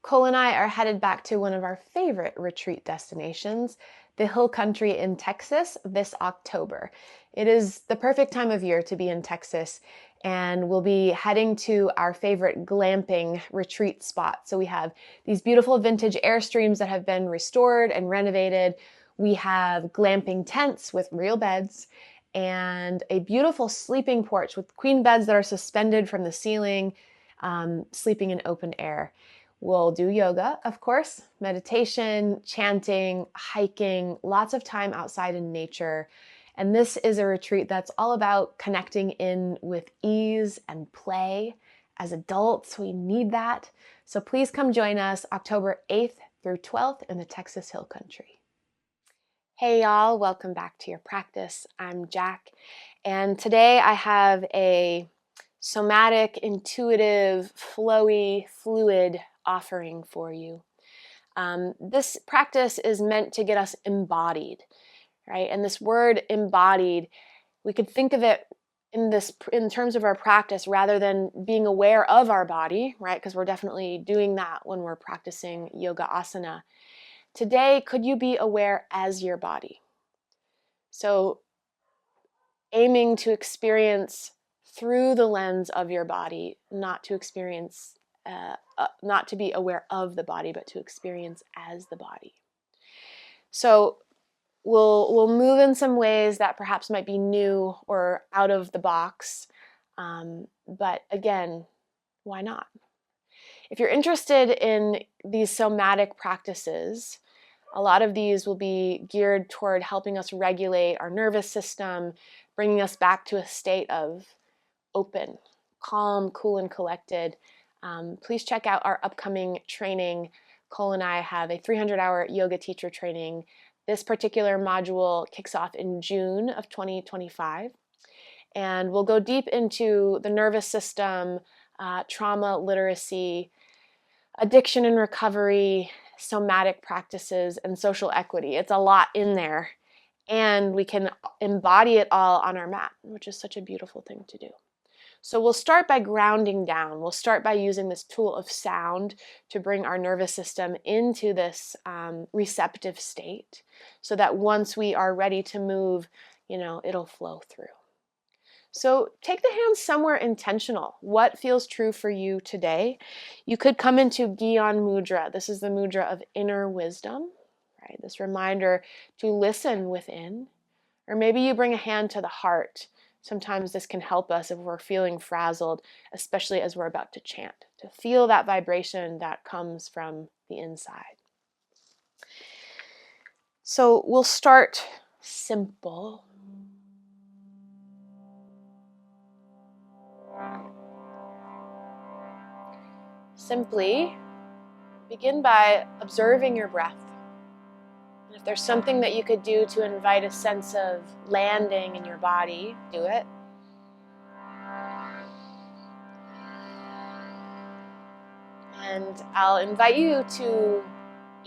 Cole and I are headed back to one of our favorite retreat destinations, the Hill Country in Texas this October. It is the perfect time of year to be in Texas, and we'll be heading to our favorite glamping retreat spot. So we have these beautiful vintage Airstreams that have been restored and renovated. We have glamping tents with real beds and a beautiful sleeping porch with queen beds that are suspended from the ceiling, sleeping in open air. We'll do yoga, of course, meditation, chanting, hiking, lots of time outside in nature. And this is a retreat that's all about connecting in with ease and play. As adults, we need that. So please come join us October 8th through 12th in the Texas Hill Country. Hey y'all, welcome back to your practice. I'm Jacq, and today I have a somatic, intuitive, flowy, fluid offering for you. This practice is meant to get us embodied, right? And this word embodied, we could think of it in terms of our practice rather than being aware of our body, right? Because we're definitely doing that when we're practicing yoga asana. Today, could you be aware as your body? So aiming to experience through the lens of your body, not to experience, not to be aware of the body, but to experience as the body. So we'll move in some ways that perhaps might be new or out of the box, but again, why not? If you're interested in these somatic practices, a lot of these will be geared toward helping us regulate our nervous system, bringing us back to a state of open, calm, cool, and collected. Please check out our upcoming training. Cole and I have a 300-hour yoga teacher training. This particular module kicks off in June of 2025, and we'll go deep into the nervous system, trauma literacy, addiction and recovery, somatic practices, and social equity. It's a lot in there, and we can embody it all on our mat, which is such a beautiful thing to do. So we'll start by grounding down. We'll start by using this tool of sound to bring our nervous system into this receptive state so that once we are ready to move, it'll flow through. So take the hands somewhere intentional. What feels true for you today? You could come into 𝙎𝙪𝙥𝙚 mudra. This is the mudra of inner wisdom, right? This reminder to listen within. Or maybe you bring a hand to the heart. Sometimes this can help us if we're feeling frazzled, especially as we're about to chant, to feel that vibration that comes from the inside. So we'll start simple. Simply begin by observing your breath. And if there's something that you could do to invite a sense of landing in your body, do it. And I'll invite you to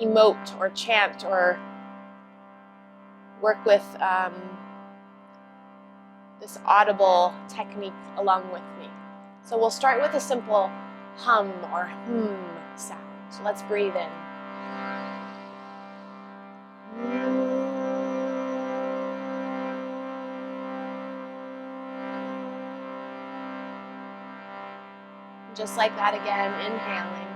emote or chant or work with this audible technique along with me. So we'll start with a simple hum or sound. So let's breathe in. Just like that again, inhaling.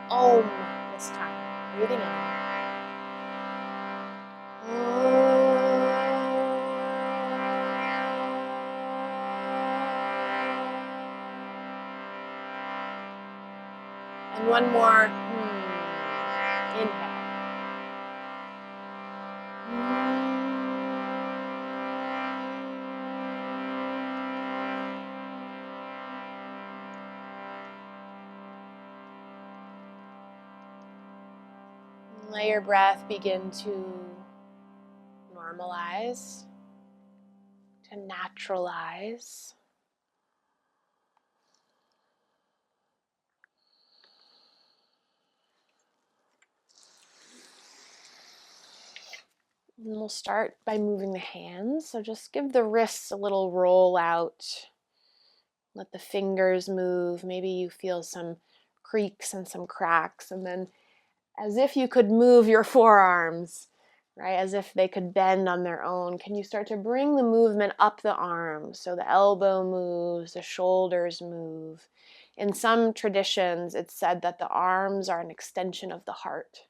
Om this time, breathing in. And one more. Inhale. Let your breath begin to normalize, to naturalize. And we'll start by moving the hands. So just give the wrists a little roll out. Let the fingers move. Maybe you feel some creaks and some cracks. And then as if you could move your forearms, right? As if they could bend on their own. Can you start to bring the movement up the arms? So the elbow moves, the shoulders move. In some traditions, it's said that the arms are an extension of the heart.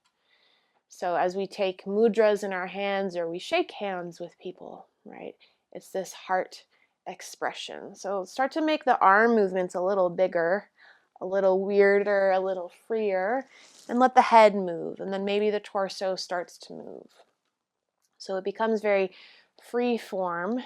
So as we take mudras in our hands or we shake hands with people, right? It's this heart expression. So start to make the arm movements a little bigger, a little weirder, a little freer, and let the head move. And then maybe the torso starts to move. So it becomes very free form,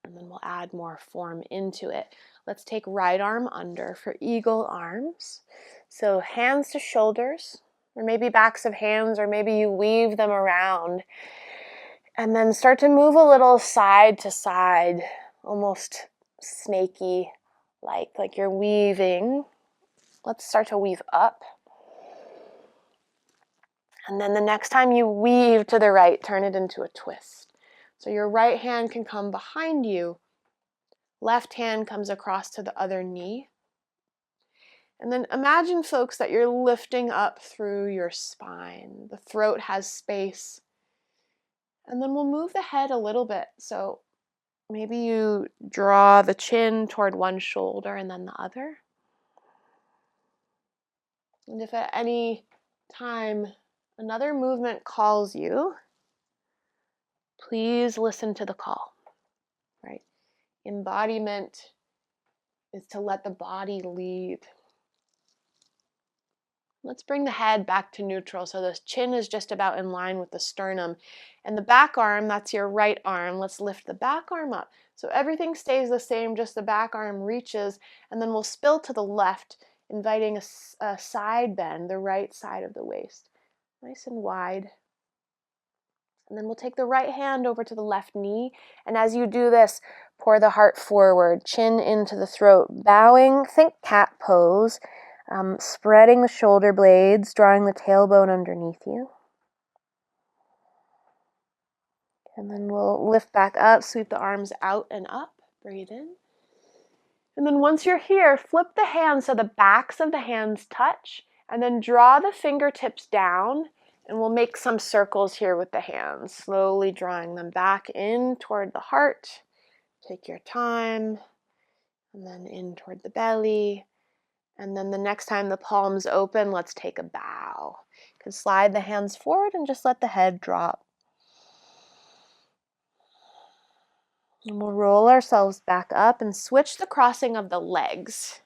and then we'll add more form into it. Let's take right arm under for eagle arms. So hands to shoulders, or maybe backs of hands, or maybe you weave them around. And then start to move a little side to side, almost snaky, like you're weaving. Let's start to weave up. And then the next time you weave to the right, turn it into a twist. So your right hand can come behind you. Left hand comes across to the other knee. And then imagine, folks, that you're lifting up through your spine. The throat has space. And then we'll move the head a little bit. So maybe you draw the chin toward one shoulder and then the other. And if at any time another movement calls you, please listen to the call, right? Embodiment is to let the body lead. Let's bring the head back to neutral so the chin is just about in line with the sternum. And the back arm, that's your right arm. Let's lift the back arm up. So everything stays the same, just the back arm reaches, and then we'll spill to the left, inviting a side bend, the right side of the waist. Nice and wide. And then we'll take the right hand over to the left knee. And as you do this, pour the heart forward, chin into the throat, bowing, think cat pose, spreading the shoulder blades, drawing the tailbone underneath you. And then we'll lift back up, sweep the arms out and up, breathe in. And then once you're here, flip the hands so the backs of the hands touch, and then draw the fingertips down. And we'll make some circles here with the hands, slowly drawing them back in toward the heart. Take your time. And then in toward the belly. And then the next time the palms open, let's take a bow. You can slide the hands forward and just let the head drop. And we'll roll ourselves back up and switch the crossing of the legs.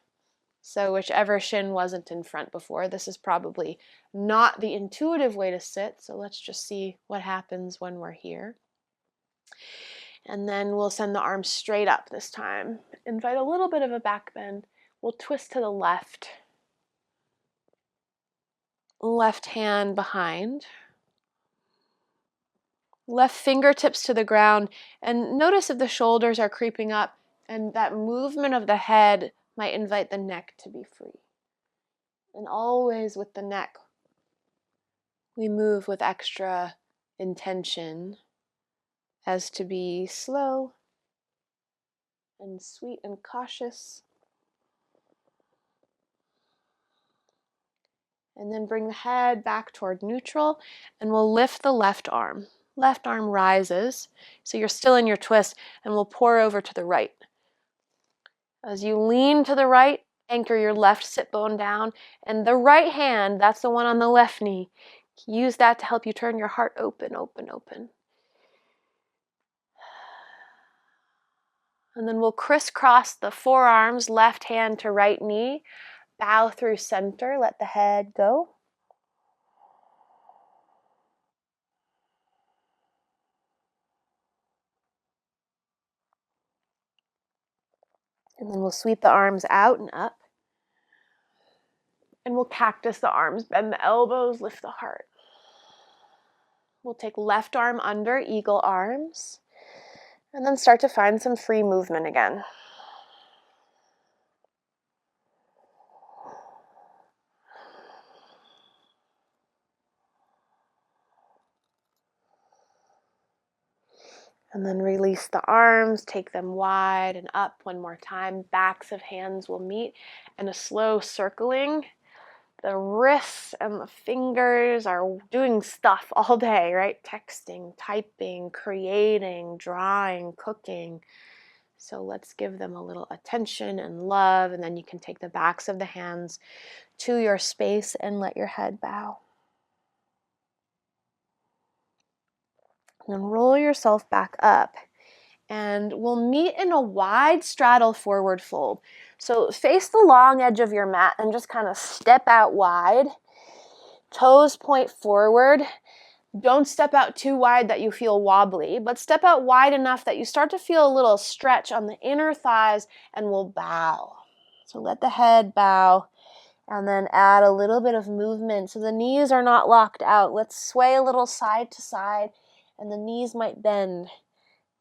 So whichever shin wasn't in front before, this is probably not the intuitive way to sit, so let's just see what happens when we're here. And then we'll send the arms straight up this time. Invite a little bit of a back bend. We'll twist to the left. Left hand behind. Left fingertips to the ground. And notice if the shoulders are creeping up, and that movement of the head might invite the neck to be free. And always with the neck, we move with extra intention as to be slow and sweet and cautious. And then bring the head back toward neutral, and we'll lift the left arm. Left arm rises, so you're still in your twist, and we'll pour over to the right. As you lean to the right, anchor your left sit bone down, and the right hand, that's the one on the left knee, use that to help you turn your heart open, open, open. And then we'll crisscross the forearms, left hand to right knee, bow through center, let the head go. And then we'll sweep the arms out and up. And we'll cactus the arms, bend the elbows, lift the heart. We'll take left arm under, eagle arms, and then start to find some free movement again. And then release the arms, take them wide and up one more time. Backs of hands will meet, and a slow circling. The wrists and the fingers are doing stuff all day, right? Texting, typing, creating, drawing, cooking. So let's give them a little attention and love, and then you can take the backs of the hands to your space and let your head bow. And then roll yourself back up, and we'll meet in a wide straddle forward fold. So face the long edge of your mat and just kind of step out wide. Toes point forward. Don't step out too wide that you feel wobbly, but step out wide enough that you start to feel a little stretch on the inner thighs, and we'll bow. So let the head bow, and then add a little bit of movement so the knees are not locked out. Let's sway a little side to side, and the knees might bend.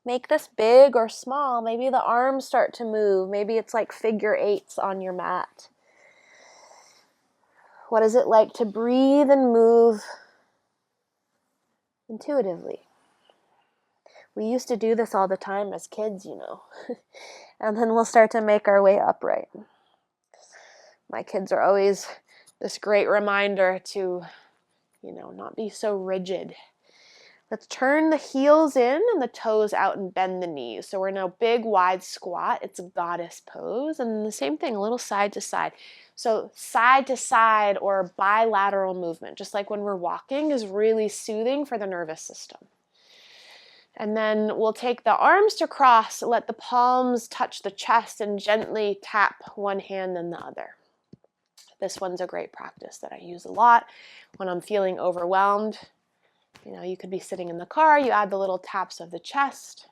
Make this big or small. Maybe the arms start to move. Maybe it's like figure eights on your mat. What is it like to breathe and move intuitively? We used to do this all the time as kids, you know. And then we'll start to make our way upright. My kids are always this great reminder to, not be so rigid. Let's turn the heels in and the toes out and bend the knees. So we're in a big wide squat. It's a goddess pose. And the same thing, a little side to side. So side to side or bilateral movement, just like when we're walking, is really soothing for the nervous system. And then we'll take the arms to cross, let the palms touch the chest, and gently tap one hand and the other. This one's a great practice that I use a lot when I'm feeling overwhelmed. You could be sitting in the car, you add the little taps of the chest.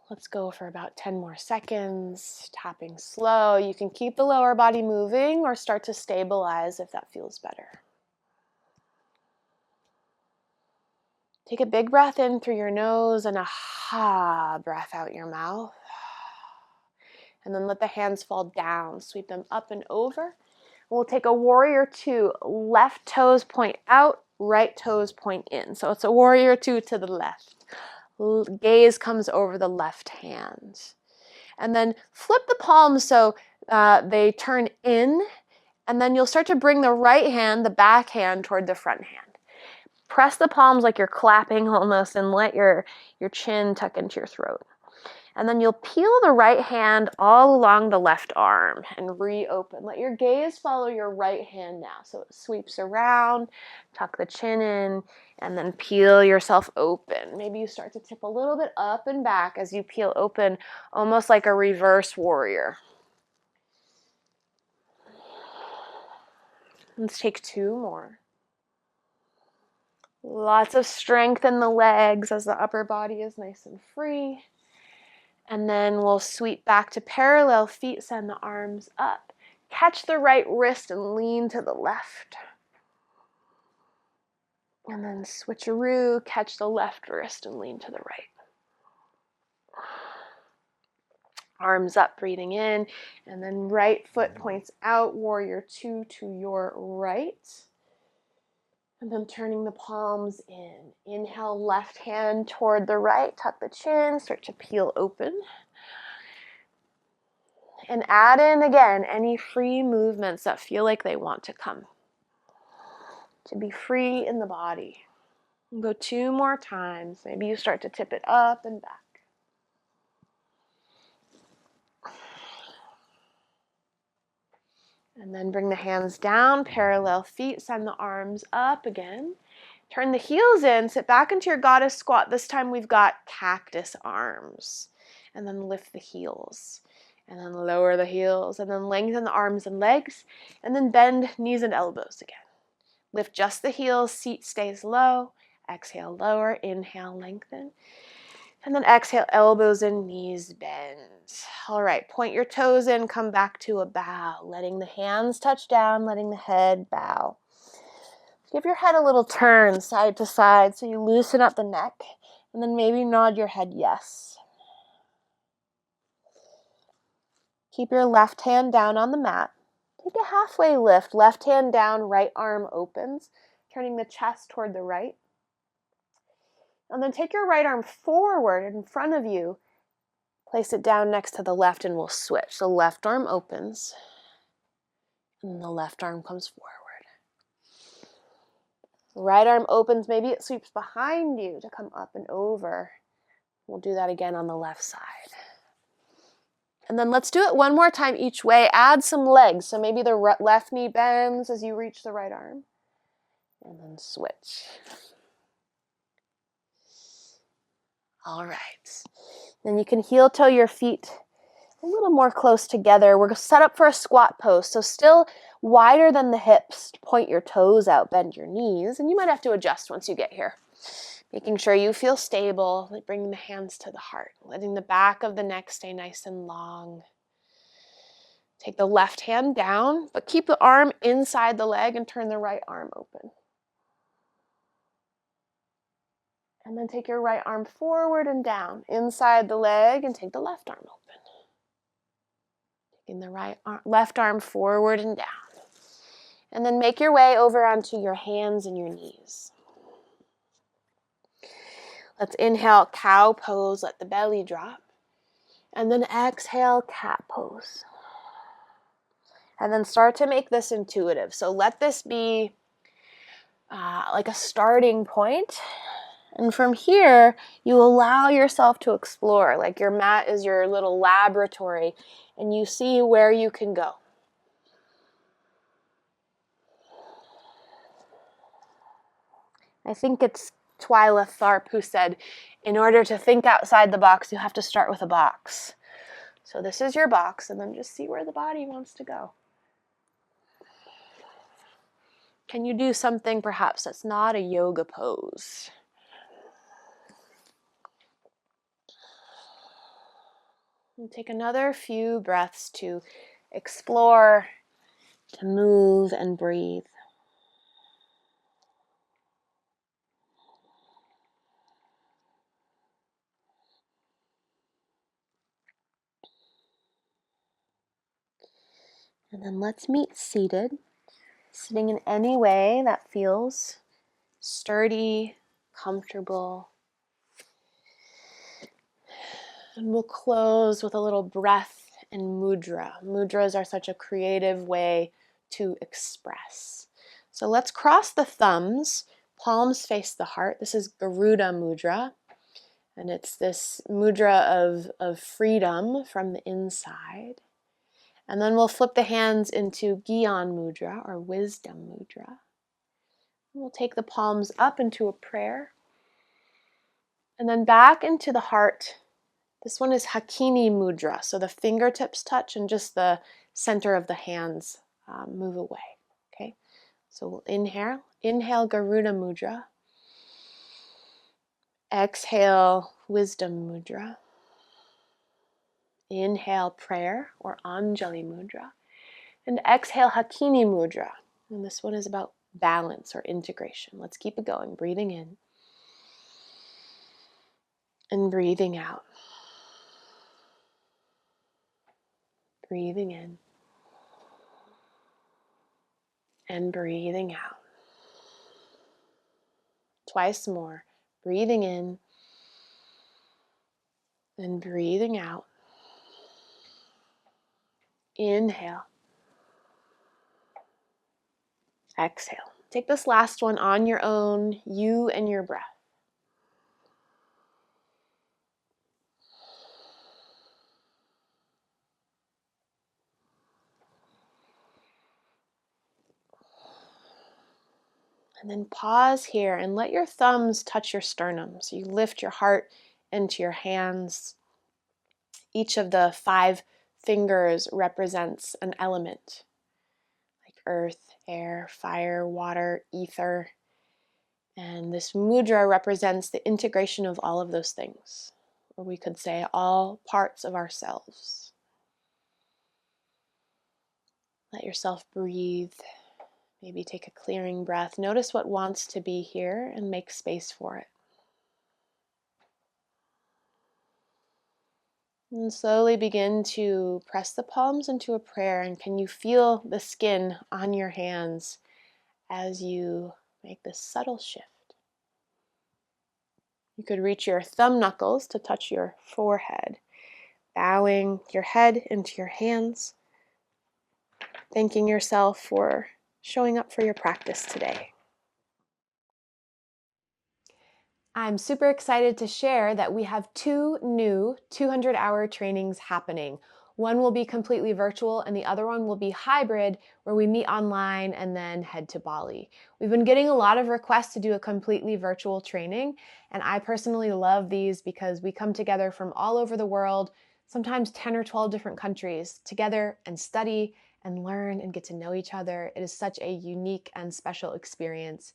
Let's go for about 10 more seconds, tapping slow. You can keep the lower body moving or start to stabilize if that feels better. Take a big breath in through your nose and a ha breath out your mouth. And then let the hands fall down, sweep them up and over. We'll take a warrior two. Left toes point out, right toes point in. So it's a warrior two to the left. Gaze comes over the left hand. And then flip the palms so they turn in. And then you'll start to bring the right hand, the back hand, toward the front hand. Press the palms like you're clapping almost, and let your chin tuck into your throat. And then you'll peel the right hand all along the left arm and reopen. Let your gaze follow your right hand now. So it sweeps around, tuck the chin in, and then peel yourself open. Maybe you start to tip a little bit up and back as you peel open, almost like a reverse warrior. Let's take two more. Lots of strength in the legs as the upper body is nice and free. And then we'll sweep back to parallel feet, send the arms up. Catch the right wrist and lean to the left. And then switcheroo, catch the left wrist and lean to the right. Arms up, breathing in, and then right foot points out, warrior two to your right. And then turning the palms in. Inhale, left hand toward the right, tuck the chin, start to peel open. And add in, again, any free movements that feel like they want to come. To be free in the body. And go two more times. Maybe you start to tip it up and back. And then bring the hands down, parallel feet, send the arms up again. Turn the heels in, sit back into your goddess squat. This time we've got cactus arms. And then lift the heels. And then lower the heels. And then lengthen the arms and legs. And then bend knees and elbows again. Lift just the heels, seat stays low. Exhale, lower, inhale, lengthen. And then exhale, elbows and knees bend. All right, point your toes in, come back to a bow. Letting the hands touch down, letting the head bow. Give your head a little turn side to side so you loosen up the neck. And then maybe nod your head yes. Keep your left hand down on the mat. Take a halfway lift, left hand down, right arm opens, turning the chest toward the right. And then take your right arm forward in front of you. Place it down next to the left and we'll switch. The left arm opens and the left arm comes forward. Right arm opens, maybe it sweeps behind you to come up and over. We'll do that again on the left side. And then let's do it one more time each way. Add some legs. So maybe the left knee bends as you reach the right arm. And then switch. All right. Then you can heel toe your feet a little more close together. We're set up for a squat pose. So still wider than the hips. Point your toes out, bend your knees. And you might have to adjust once you get here. Making sure you feel stable, like bringing the hands to the heart, letting the back of the neck stay nice and long. Take the left hand down, but keep the arm inside the leg and turn the right arm open. And then take your right arm forward and down, inside the leg, and take the left arm open. Taking the left arm forward and down. And then make your way over onto your hands and your knees. Let's inhale, cow pose, let the belly drop. And then exhale, cat pose. And then start to make this intuitive. So let this be like a starting point. And from here, you allow yourself to explore. Like your mat is your little laboratory, and you see where you can go. I think it's Twyla Tharp who said, in order to think outside the box, you have to start with a box. So this is your box, and then just see where the body wants to go. Can you do something perhaps that's not a yoga pose? And take another few breaths to explore, to move and breathe. And then let's meet seated, sitting in any way that feels sturdy, comfortable. And we'll close with a little breath and mudra. Mudras are such a creative way to express. So let's cross the thumbs, palms face the heart. This is Garuda mudra. And it's this mudra of freedom from the inside. And then we'll flip the hands into Gyan mudra or wisdom mudra. We'll take the palms up into a prayer. And then back into the heart. This one is Hakini mudra. So the fingertips touch and just the center of the hands move away. Okay. So we'll inhale Garuda mudra. Exhale wisdom mudra. Inhale prayer or Anjali mudra. And exhale Hakini mudra. And this one is about balance or integration. Let's keep it going. Breathing in and breathing out. Breathing in and breathing out. Twice more. Breathing in and breathing out. Inhale. Exhale. Take this last one on your own, you and your breath. And then pause here and let your thumbs touch your sternum. So you lift your heart into your hands. Each of the 5 fingers represents an element, like earth, air, fire, water, ether. And this mudra represents the integration of all of those things, or we could say all parts of ourselves. Let yourself breathe. Maybe take a clearing breath. Notice what wants to be here and make space for it. And slowly begin to press the palms into a prayer. And can you feel the skin on your hands as you make this subtle shift? You could reach your thumb knuckles to touch your forehead, bowing your head into your hands, thanking yourself for showing up for your practice today. I'm super excited to share that we have 2 new 200-hour trainings happening. One will be completely virtual and the other one will be hybrid, where we meet online and then head to Bali. We've been getting a lot of requests to do a completely virtual training, and I personally love these because we come together from all over the world, sometimes 10 or 12 different countries, together and study and learn and get to know each other. It is such a unique and special experience.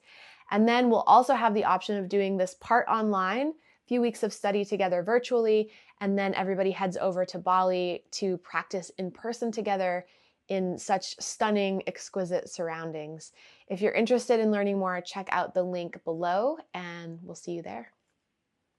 And then we'll also have the option of doing this part online, a few weeks of study together virtually, and then everybody heads over to Bali to practice in person together in such stunning, exquisite surroundings. If you're interested in learning more, check out the link below, and we'll see you there.